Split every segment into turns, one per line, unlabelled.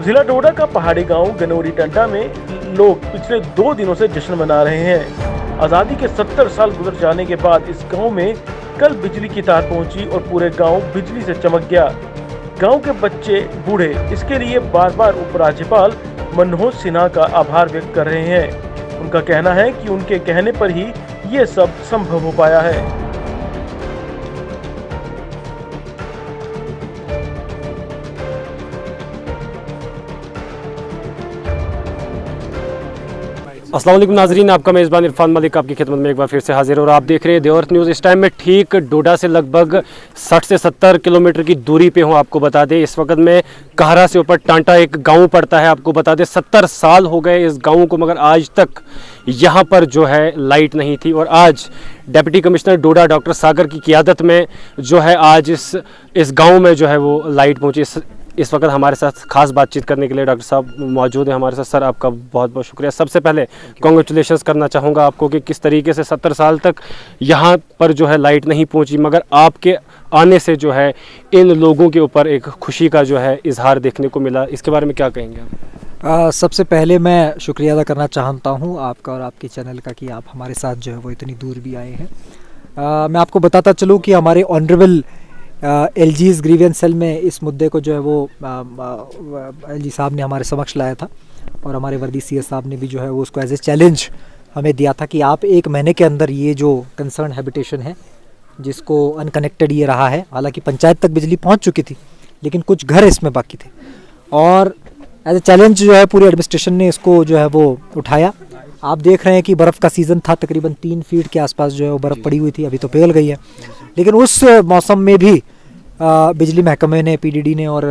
जिला डोडा का पहाड़ी गांव गनौरी टंटा में लोग पिछले 2 दिनों से जश्न मना रहे हैं। आजादी के 70 साल गुजर जाने के बाद इस गांव में कल बिजली की तार पहुंची और पूरे गांव बिजली से चमक गया। गांव के बच्चे बूढ़े इसके लिए बार बार उपराज्यपाल मनोज सिन्हा का आभार व्यक्त कर रहे हैं। उनका कहना है कि उनके कहने पर ही ये सब संभव हो पाया है।
अस्सलाम वालेकुम नाजरीन, आपका मेज़बान इरफान मलिक आपकी खिदमत में एक बार फिर से हाजिर और आप देख रहे हैं देवर्थ न्यूज़। इस टाइम में ठीक डोडा से लगभग 60 से 70 किलोमीटर की दूरी पे हूँ। आपको बता दें इस वक्त मैं कहरा से ऊपर टांटा एक गांव पड़ता है। आपको बता दें 70 साल हो गए इस गांव को, मगर आज तक यहाँ पर जो है लाइट नहीं थी। और आज डिप्टी कमिश्नर डोडा डॉक्टर सागर की क़ियादत में जो है आज इस गाँव में जो है वो लाइट पहुँची। इस वक्त हमारे साथ खास बातचीत करने के लिए डॉक्टर साहब मौजूद हैं हमारे साथ। सर, आपका बहुत बहुत शुक्रिया। सबसे पहले कॉन्ग्रेचुलेशंस करना चाहूँगा आपको कि किस तरीके से 70 साल तक यहाँ पर जो है लाइट नहीं पहुँची, मगर आपके आने से जो है इन लोगों के ऊपर एक खुशी का जो है इजहार देखने को मिला। इसके बारे में क्या कहेंगे आप?
सबसे पहले मैं शुक्रिया अदा करना चाहता हूँ आपका और आपके चैनल का कि आप हमारे साथ जो है वो इतनी दूर भी आए हैं। मैं आपको बताता चलूँ कि हमारे ऑनरेबल LG's ग्रीवेंस सेल में इस मुद्दे को जो है वो LG साहब ने हमारे समक्ष लाया था और हमारे वर्दी CS साहब ने भी जो है वो उसको एज ए चैलेंज हमें दिया था कि आप 1 महीने के अंदर ये जो कंसर्न हैबिटेशन है जिसको अनकनेक्टेड ये रहा है, हालांकि पंचायत तक बिजली पहुंच चुकी थी लेकिन कुछ घर इसमें बाकी थे, और एज ए चैलेंज जो है पूरी एडमिनिस्ट्रेशन ने इसको जो है वो उठाया। आप देख रहे हैं कि बर्फ़ का सीज़न था, तकरीबन 3 फीट के आसपास जो है वो बर्फ़ पड़ी हुई थी। अभी तो पिघल गई है, लेकिन उस मौसम में भी बिजली महकमे ने, PDD ने और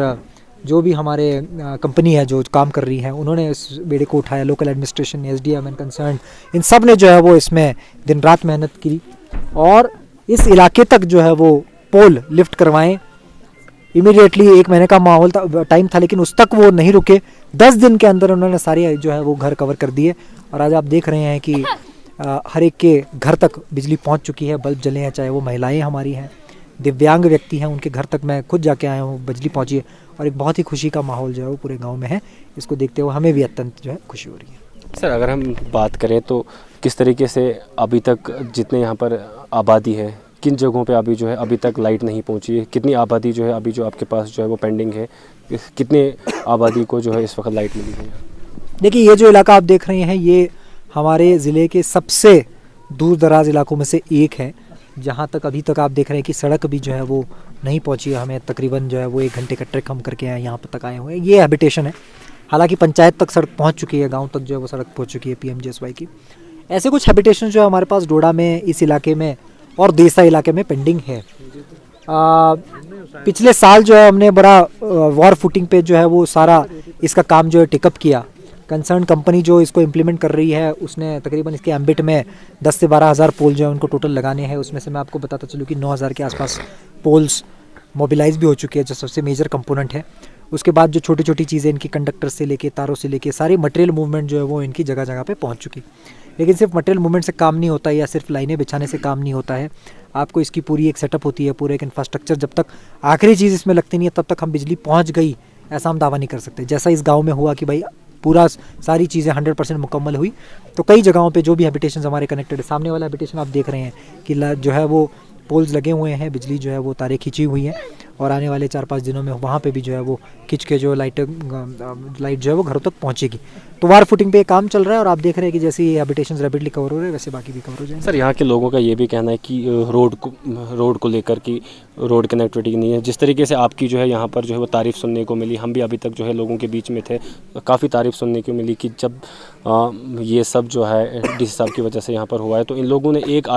जो भी हमारे कंपनी है जो काम कर रही है उन्होंने इस बेड़े को उठाया। Local administration, SDM and concern, इन सब ने जो है वो इसमें दिन रात मेहनत की और इस इलाके तक जो है वो पोल लिफ्ट करवाएं। इमीडिएटली 1 महीने का माहौल था, टाइम था, लेकिन उस तक वो नहीं रुके। 10 दिन के अंदर उन्होंने सारे जो है वो घर कवर कर दिए और आज आप देख रहे हैं कि हर एक के घर तक बिजली पहुंच चुकी है। बल्ब जले हैं, चाहे वो महिलाएं हमारी हैं, दिव्यांग व्यक्ति हैं, उनके घर तक मैं खुद जाके आया हूँ, बिजली पहुंची है और एक बहुत ही खुशी का माहौल जो है वो पूरे गांव में है। इसको देखते हुए हमें भी अत्यंत जो है खुशी हो रही है।
सर, अगर हम बात करें तो किस तरीके से अभी तक जितने यहाँ पर आबादी है, किन जगहों पे अभी जो है अभी तक लाइट नहीं पहुँची है, कितनी आबादी जो है अभी जो आपके पास जो है वो पेंडिंग है, कितने आबादी को जो है इस वक्त लाइट मिली है?
देखिए, ये जो इलाका आप देख रहे हैं ये हमारे ज़िले के सबसे दूर दराज इलाकों में से एक है, जहाँ तक अभी तक आप देख रहे हैं कि सड़क भी जो है वो नहीं पहुँची है। हमें तकरीबन जो है वो 1 घंटे का ट्रैक हम करके आए, यहाँ पर तक आए हुए हैं। ये हैबिटेशन है, हालांकि पंचायत तक सड़क पहुँच चुकी है, गाँव तक जो है वो सड़क पहुँच चुकी है PMGSY की। ऐसे कुछ हैबिटेशन जो है हमारे पास डोडा में, इस इलाके में और देसा इलाके में पेंडिंग है। पिछले साल जो है हमने बड़ा वॉर फुटिंग पे जो है वो सारा इसका काम जो है टेकअप किया। कंसर्न कंपनी जो इसको इम्प्लीमेंट कर रही है उसने तकरीबन इसके एम्बिट में 10 से 12 हज़ार पोल जो है उनको टोटल लगाने हैं। उसमें से मैं आपको बताता चलूँ कि 9,000 के आसपास पोल्स मोबिलाइज भी हो चुकी है, जो सबसे मेजर कंपोनेंट है। उसके बाद जो छोटी छोटी चीज़ें इनकी कंडक्टर से लेके, तारों से लेके, सारी मटेरियल मूवमेंट जो है वो इनकी जगह जगह पे पहुंच चुकी। लेकिन सिर्फ मटेरियल मूवमेंट से काम नहीं होता या सिर्फ लाइनें बिछाने से काम नहीं होता है। आपको इसकी पूरी एक सेटअप होती है, पूरे एक इंफ्रास्ट्रक्चर। जब तक आखिरी चीज़ इसमें लगती नहीं है तब तक हम बिजली पहुँच गई ऐसा हम दावा नहीं कर सकते। जैसा इस गाँव में हुआ कि भाई पूरा सारी चीज़ें 100% मुकम्मल हुई, तो कई जगहों पे जो भी हैबिटेशन हमारे कनेक्टेड है, सामने वाला हैबिटेशन आप देख रहे हैं कि जो है वो पोल्स लगे हुए हैं, बिजली जो है वो तारें खींची हुई हैं और आने वाले 4-5 दिनों में वहाँ पे भी जो है वो खींच के जो लाइट जो है वो घरों तक पहुँचेगी। तो वार फुटिंग पे काम चल रहा है और आप देख रहे हैं कि जैसे ये हैबिटेशंस रैपिडली कवर हो रहे हैं वैसे बाकी भी कवर हो जाएंगे।
सर, यहाँ के लोगों का ये भी कहना है कि रोड को लेकर कि रोड कनेक्टिविटी नहीं है। जिस तरीके से आपकी जो है यहाँ पर जो है वो तारीफ़ सुनने को मिली, हम भी अभी तक जो है लोगों के बीच में थे, काफ़ी तारीफ़ सुनने को मिली कि जब ये सब जो है DC साहब की वजह से यहाँ पर हुआ है, तो इन लोगों ने एक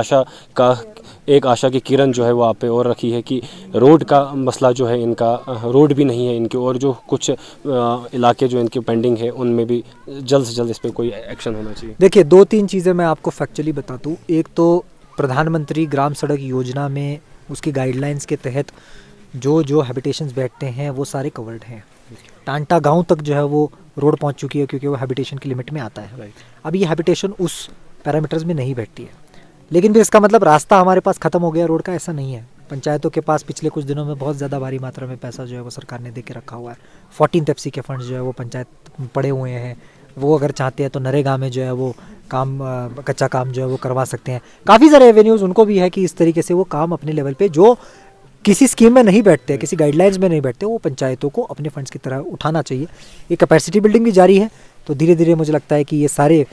आशा की किरण जो है वो आप पे और रखी है कि रोड का मसला जो है इनका, रोड भी नहीं है इनके, और जो कुछ इलाके जो इनके पेंडिंग है उनमें भी जल्द से जल्द इस पर कोई एक्शन होना चाहिए।
देखिए, 2-3 चीज़ें मैं आपको फैक्चुअली बता दूँ। एक तो प्रधानमंत्री ग्राम सड़क योजना में उसकी गाइडलाइंस के तहत जो हैबिटेशंस बैठते हैं वो सारे कवर्ड हैं। टांटा गांव तक जो है वो रोड पहुंच चुकी है क्योंकि वो हैबिटेशन की लिमिट में आता है। अब ये हैबिटेशन उस पैरामीटर्स में नहीं बैठती है, लेकिन फिर इसका मतलब रास्ता हमारे पास ख़त्म हो गया रोड का, ऐसा नहीं है। पंचायतों के पास पिछले कुछ दिनों में बहुत ज़्यादा भारी मात्रा में पैसा जो है वो सरकार ने दे के रखा हुआ है। 14 एफसी के फंड्स जो है वो पंचायत पड़े हुए हैं, वो अगर चाहते हैं तो नरेगा में जो है वो काम कच्चा काम जो है वो करवा सकते हैं। काफ़ी सारे एवेन्यूज़ उनको भी है कि इस तरीके से वो काम अपने लेवल पे जो किसी स्कीम में नहीं बैठते, किसी गाइडलाइंस में नहीं बैठते, वो पंचायतों को अपने फंड्स की तरह उठाना चाहिए। ये कैपेसिटी बिल्डिंग भी जारी है, तो धीरे धीरे मुझे लगता है कि ये सारे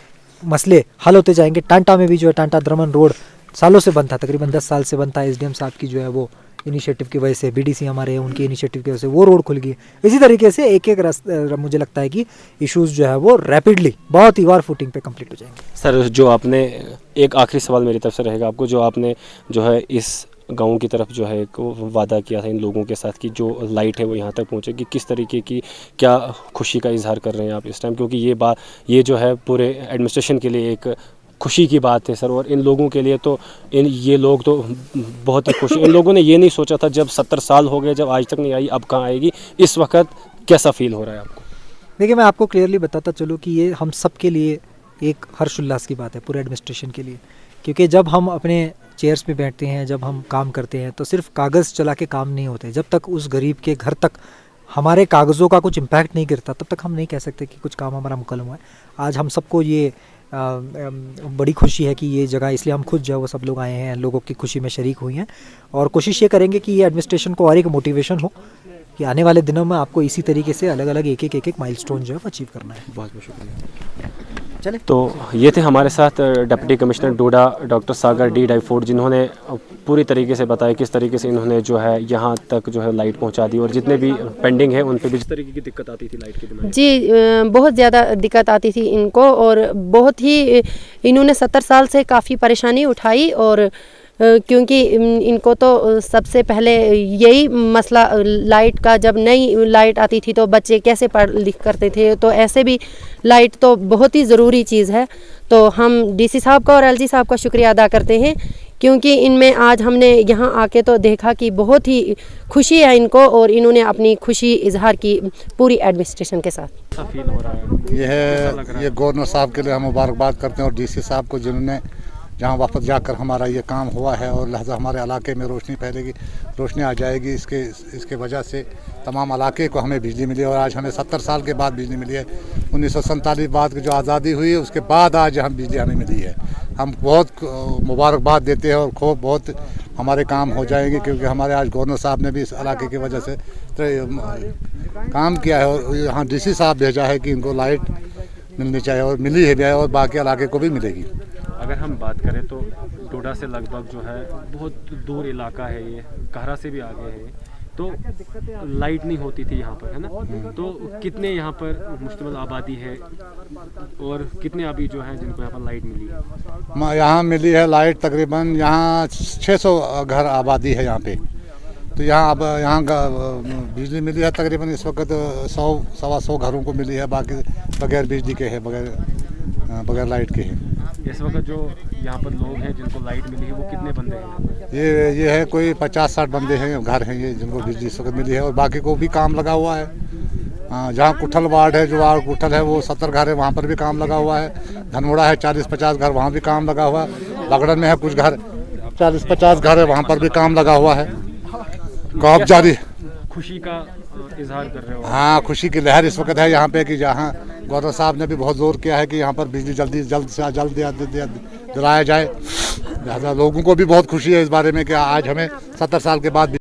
मसले हल होते जाएंगे। टांटा में भी जो है टांटा द्रमन रोड सालों से बंद था, तकरीबन 10 साल से बंद था। एसडीएम साहब की जो है वो इनिशिएटिव की वजह से, बीडीसी हमारे हैं उनकी इनिशिएटिव की वजह से वो रोड खुल गई। इसी तरीके से एक एक मुझे लगता है कि इश्यूज़ जो है वो रैपिडली बहुत ही वार फुटिंग पे कंप्लीट हो जाएंगे।
सर, जो आपने एक आखिरी सवाल मेरी तरफ से रहेगा आपको, जो आपने जो है इस गाँव की तरफ जो है एक वादा किया था इन लोगों के साथ कि जो लाइट है वो यहाँ तक पहुँचेगी, किस तरीके की क्या खुशी का इजहार कर रहे हैं आप इस टाइम? क्योंकि ये जो है पूरे एडमिनिस्ट्रेशन के लिए एक खुशी की बात है सर, और इन लोगों के लिए तो ये लोग तो बहुत ही खुश। इन लोगों ने ये नहीं सोचा था जब 70 साल हो गए, जब आज तक नहीं आई, अब कहाँ आएगी। इस वक्त कैसा फील हो रहा है आपको?
देखिए, मैं आपको क्लियरली बताता चलूँ कि ये हम सब के लिए एक हर्ष उल्लास की बात है, पूरे एडमिनिस्ट्रेशन के लिए। क्योंकि जब हम अपने चेयर्स पे बैठते हैं, जब हम काम करते हैं, तो सिर्फ कागज़ चला के काम नहीं होते। जब तक उस गरीब के घर तक हमारे कागज़ों का कुछ इम्पैक्ट नहीं गिरता, तब तक हम नहीं कह सकते कि कुछ काम हमारा मुकम्मल हुआ है। आज हम सबको ये बड़ी खुशी है कि ये जगह, इसलिए हम खुद जो है वो सब लोग आए हैं, लोगों की खुशी में शरीक हुई हैं, और कोशिश ये करेंगे कि ये एडमिनिस्ट्रेशन को और एक मोटिवेशन हो कि आने वाले दिनों में आपको इसी तरीके से अलग अलग एक एक माइलस्टोन जो है वो अचीव करना है।
बहुत बहुत शुक्रिया।
चले,
तो ये थे हमारे साथ डिप्टी कमिश्नर डोडा डॉक्टर सागर डी डाइफोड, जिन्होंने पूरी तरीके से बताया किस तरीके से इन्होंने जो है यहाँ तक जो है लाइट पहुँचा दी, और जितने भी पेंडिंग है उन पे भी जिस तरीके की दिक्कत आती थी लाइट की दिमाग
जी बहुत ज़्यादा दिक्कत आती थी इनको, और बहुत ही इन्होंने 70 साल से काफ़ी परेशानी उठाई। और क्योंकि इनको तो सबसे पहले यही मसला लाइट का, जब नई लाइट आती थी तो बच्चे कैसे पढ़ लिख करते थे, तो ऐसे भी लाइट तो बहुत ही ज़रूरी चीज़ है। तो हम डीसी साहब का और एलजी साहब का शुक्रिया अदा करते हैं, क्योंकि इनमें आज हमने यहाँ आके तो देखा कि बहुत ही खुशी है इनको, और इन्होंने अपनी खुशी इजहार की पूरी एडमिनिस्ट्रेशन के साथ।
फील हो रहा है
ये गवर्नर साहब के लिए हम मुबारकबाद करते हैं, और डीसी साहब को, जिन्होंने जहाँ वापस जाकर हमारा ये काम हुआ है, और लिहाजा हमारे इलाके में रोशनी फैलेगी, रोशनी आ जाएगी। इसके वजह से तमाम इलाके को हमें बिजली मिली, और आज हमें 70 साल के बाद बिजली मिली है। 1947 बाद की जो आज़ादी हुई है उसके बाद आज हम बिजली हमें मिली है। हम बहुत मुबारकबाद देते हैं, और खूब बहुत हमारे काम हो जाएंगे, क्योंकि हमारे आज गवर्नर साहब ने भी इस इलाके की वजह से काम किया है, और यहाँ डीसी साहब भेजा है कि इनको लाइट मिलनी चाहिए, और मिली है, और बाकी इलाके को भी मिलेगी।
अगर हम बात करें तो डोडा से लगभग जो है बहुत दूर इलाका है, ये कहरा से भी आगे है, तो लाइट नहीं होती थी यहाँ पर, है ना? तो कितने यहाँ पर मुश्तमिल आबादी है, और कितने अभी जो है जिनको यहाँ पर लाइट मिली है?
यहाँ मिली है लाइट तकरीबन, यहाँ 600 घर आबादी है यहाँ पे। तो यहाँ अब यहाँ बिजली मिली है तकरीबन इस वक्त 100-125 घरों को मिली है, बाकी बगैर बिजली के है, बगैर लाइट के है।
इस वक्त जो यहाँ पर लोग हैं जिनको लाइट मिली है वो कितने बंदे हैं?
ये है कोई 50-60 बंदे हैं, घर हैं ये, जिनको बिजली इस वक्त मिली है, और बाकी को भी काम लगा हुआ है। जहाँ कुठल वार्ड है, जो वार्ड कुठल है वो 70 घर है, वहाँ पर भी काम लगा हुआ है। धनोड़ा है 40-50 घर, वहाँ भी काम लगा हुआ है। लगड़न में है कुछ घर, 40-50 घर है, वहाँ पर भी काम लगा हुआ है। काम जारी।
खुशी का इजहार कर रहे हो?
हाँ, खुशी की लहर इस वक्त है यहाँ पे, कि जहाँ गवर्नर साहब ने भी बहुत जोर किया है कि यहाँ पर बिजली जल्द से जल्द दिलाया जाए। लिहाजा लोगों को भी बहुत खुशी है इस बारे में कि आज हमें 70 साल के बाद